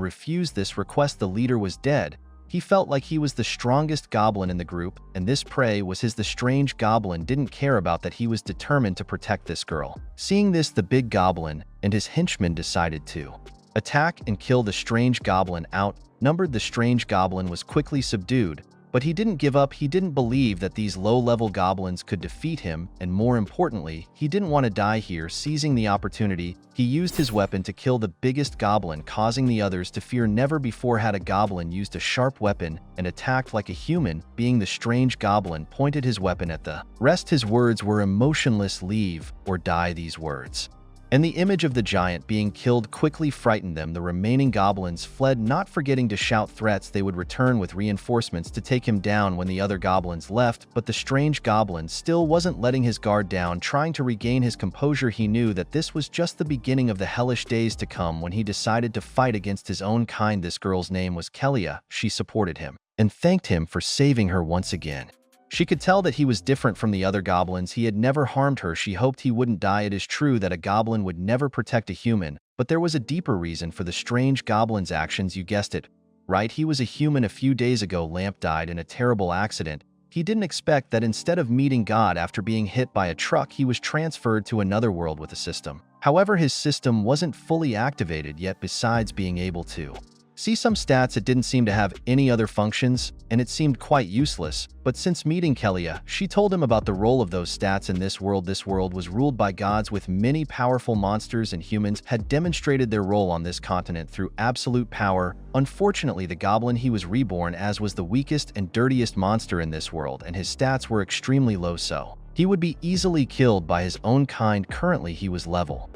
refused this request, the leader was dead. He felt like he was the strongest goblin in the group, and this prey was his. The strange goblin didn't care about that. He was determined to protect this girl. Seeing this, the big goblin and his henchmen decided to attack and kill the strange goblin. Outnumbered, the strange goblin was quickly subdued, but he didn't give up. He didn't believe that these low-level goblins could defeat him, and more importantly, he didn't want to die here. Seizing the opportunity, he used his weapon to kill the biggest goblin, causing the others to fear. Never before had a goblin used a sharp weapon and attacked like a human being. The strange goblin pointed his weapon at the rest. His words were emotionless: "Leave or die." These words and the image of the giant being killed quickly frightened them. The remaining goblins fled, not forgetting to shout threats they would return with reinforcements to take him down when the other goblins left. But the strange goblin still wasn't letting his guard down. Trying to regain his composure, he knew that this was just the beginning of the hellish days to come when he decided to fight against his own kind. This girl's name was 𝗬𝗲𝗄𝗃. She supported him and thanked him for saving her once again. She could tell that he was different from the other goblins. He had never harmed her. She hoped he wouldn't die. It is true that a goblin would never protect a human, but there was a deeper reason for the strange goblin's actions. You guessed it, right? He was a human. A few days ago, 𝗬𝗏 died in a terrible accident. He didn't expect that instead of meeting God after being hit by a truck, he was transferred to another world with a system. However, his system wasn't fully activated yet. Besides being able to see some stats, it didn't seem to have any other functions, and it seemed quite useless. But since meeting 𝗬𝗏𝗃, she told him about the role of those stats in this world. This world was ruled by gods, with many powerful monsters, and humans had demonstrated their role on this continent through absolute power. Unfortunately, the goblin he was reborn as was the weakest and dirtiest monster in this world, and his stats were extremely low, so he would be easily killed by his own kind. Currently, he was level